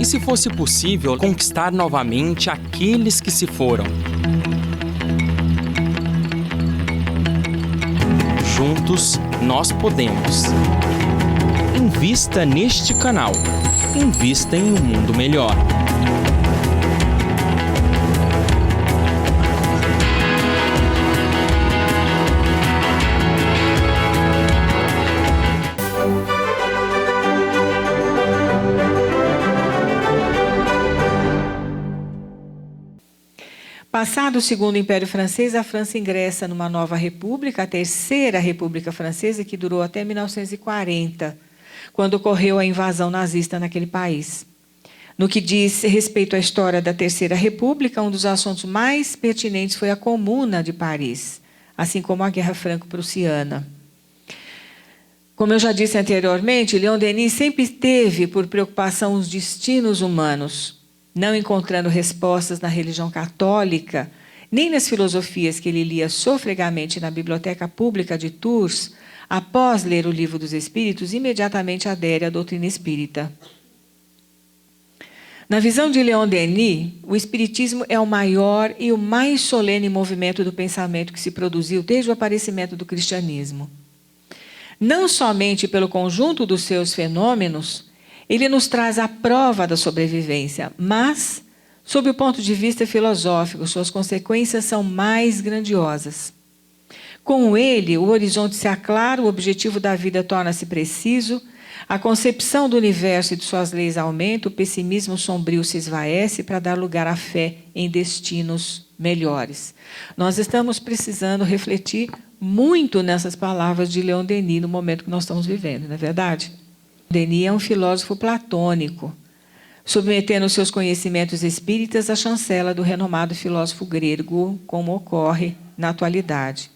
E se fosse possível conquistar novamente aqueles que se foram? Juntos, nós podemos. Invista neste canal. Invista em um mundo melhor. Passado o Segundo Império Francês, a França ingressa numa nova república, a Terceira República Francesa, que durou até 1940, quando ocorreu a invasão nazista naquele país. No que diz respeito à história da Terceira República, um dos assuntos mais pertinentes foi a Comuna de Paris, assim como a Guerra Franco-Prussiana. Como eu já disse anteriormente, Leon Denis sempre teve por preocupação os destinos humanos, não encontrando respostas na religião católica, nem nas filosofias que ele lia sofregamente na Biblioteca Pública de Tours. Após ler o Livro dos Espíritos, imediatamente adere à doutrina espírita. Na visão de Leon Denis, o espiritismo é o maior e o mais solene movimento do pensamento que se produziu desde o aparecimento do cristianismo. Não somente pelo conjunto dos seus fenômenos, ele nos traz a prova da sobrevivência, mas, sob o ponto de vista filosófico, suas consequências são mais grandiosas. Com ele, o horizonte se aclara, o objetivo da vida torna-se preciso, a concepção do universo e de suas leis aumenta, o pessimismo sombrio se esvaece para dar lugar à fé em destinos melhores. Nós estamos precisando refletir muito nessas palavras de Leon Denis no momento que nós estamos vivendo, não é verdade? Denis é um filósofo platônico, submetendo seus conhecimentos espíritas à chancela do renomado filósofo grego, como ocorre na atualidade.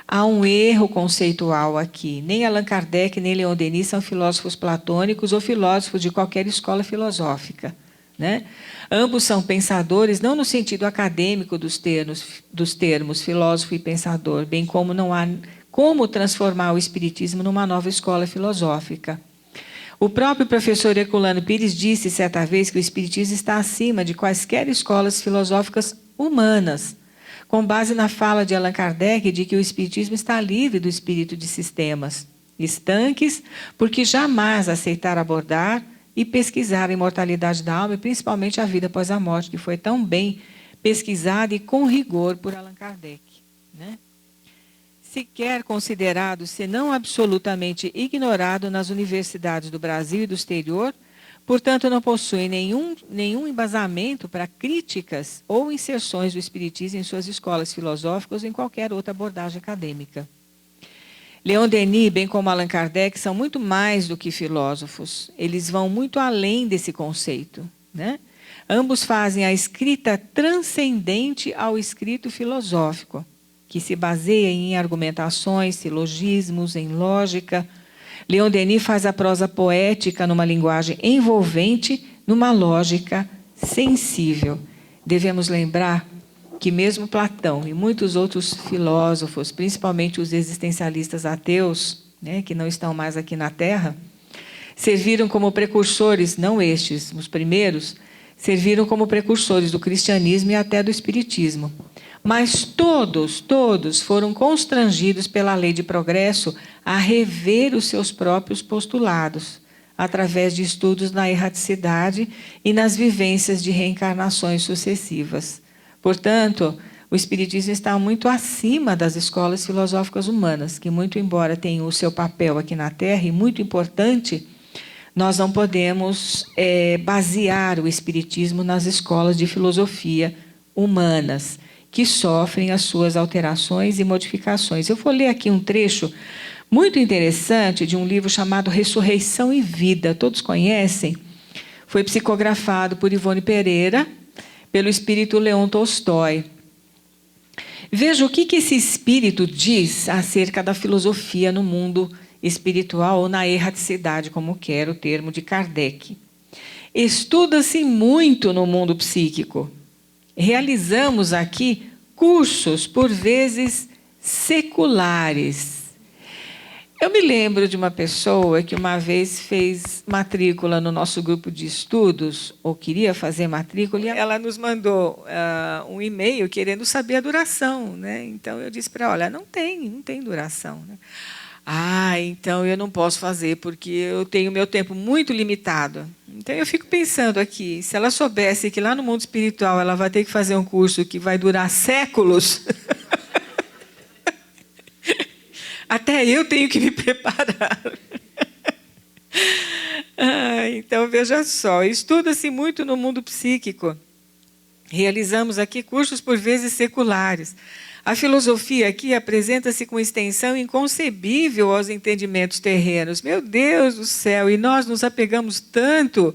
Há um erro conceitual aqui. Nem Allan Kardec, nem Leon Denis são filósofos platônicos ou filósofos de qualquer escola filosófica, né? Ambos são pensadores, não no sentido acadêmico dos termos filósofo e pensador, bem como não há como transformar o espiritismo numa nova escola filosófica. O próprio professor Herculano Pires disse certa vez que o espiritismo está acima de quaisquer escolas filosóficas humanas, com base na fala de Allan Kardec de que o espiritismo está livre do espírito de sistemas estanques, porque jamais aceitar abordar e pesquisar a imortalidade da alma, e principalmente a vida após a morte, que foi tão bem pesquisada e com rigor por Allan Kardec, né? Sequer considerado, se não absolutamente ignorado nas universidades do Brasil e do exterior, portanto não possui nenhum embasamento para críticas ou inserções do espiritismo em suas escolas filosóficas ou em qualquer outra abordagem acadêmica. Leon Denis, bem como Allan Kardec, são muito mais do que filósofos. Eles vão muito além desse conceito, né? Ambos fazem a escrita transcendente ao escrito filosófico, que se baseia em argumentações, silogismos, em lógica. Leon Denis faz a prosa poética numa linguagem envolvente, numa lógica sensível. Devemos lembrar que mesmo Platão e muitos outros filósofos, principalmente os existencialistas ateus, né, que não estão mais aqui na Terra, serviram como precursores, não estes, os primeiros, serviram como precursores do cristianismo e até do espiritismo. Mas todos foram constrangidos pela lei de progresso a rever os seus próprios postulados, através de estudos na erraticidade e nas vivências de reencarnações sucessivas. Portanto, o espiritismo está muito acima das escolas filosóficas humanas, que, muito embora tenham o seu papel aqui na Terra, e muito importante, nós não podemos basear o espiritismo nas escolas de filosofia humanas, que sofrem as suas alterações e modificações. Eu vou ler aqui um trecho muito interessante de um livro chamado Ressurreição e Vida. Todos conhecem? Foi psicografado por Ivone Pereira, pelo espírito Leon Tolstói. Veja o que esse espírito diz acerca da filosofia no mundo espiritual, ou na erraticidade, como quer o termo de Kardec. Estuda-se muito no mundo psíquico. Realizamos aqui cursos, por vezes, seculares. Eu me lembro de uma pessoa que uma vez fez matrícula no nosso grupo de estudos, ou queria fazer matrícula, e ela nos mandou um e-mail querendo saber a duração, né? Então eu disse para ela, olha, não tem duração, né? Ah, então eu não posso fazer porque eu tenho meu tempo muito limitado. Então eu fico pensando aqui, se ela soubesse que lá no mundo espiritual ela vai ter que fazer um curso que vai durar séculos, até eu tenho que me preparar. Então, veja só, estuda-se muito no mundo psíquico. Realizamos aqui cursos, por vezes, seculares. A filosofia aqui apresenta-se com extensão inconcebível aos entendimentos terrenos. Meu Deus do céu! E nós nos apegamos tanto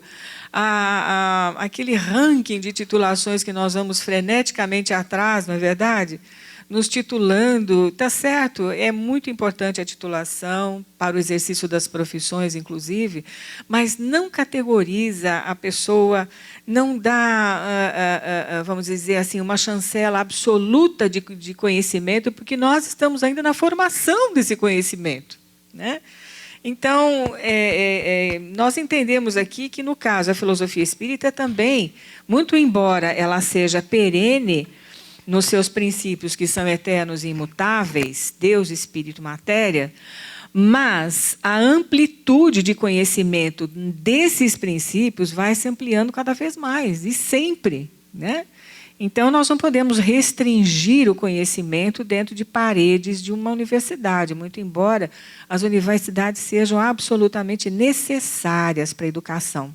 àquele ranking de titulações que nós vamos freneticamente atrás, não é verdade? Nos titulando, está certo, é muito importante a titulação para o exercício das profissões, inclusive, mas não categoriza a pessoa, não dá, vamos dizer assim, uma chancela absoluta de conhecimento, porque nós estamos ainda na formação desse conhecimento, né? Então, nós entendemos aqui que, no caso, a filosofia espírita também, muito embora ela seja perene, nos seus princípios que são eternos e imutáveis, Deus, Espírito, Matéria, mas a amplitude de conhecimento desses princípios vai se ampliando cada vez mais, e sempre, né? Então, nós não podemos restringir o conhecimento dentro de paredes de uma universidade, muito embora as universidades sejam absolutamente necessárias para a educação.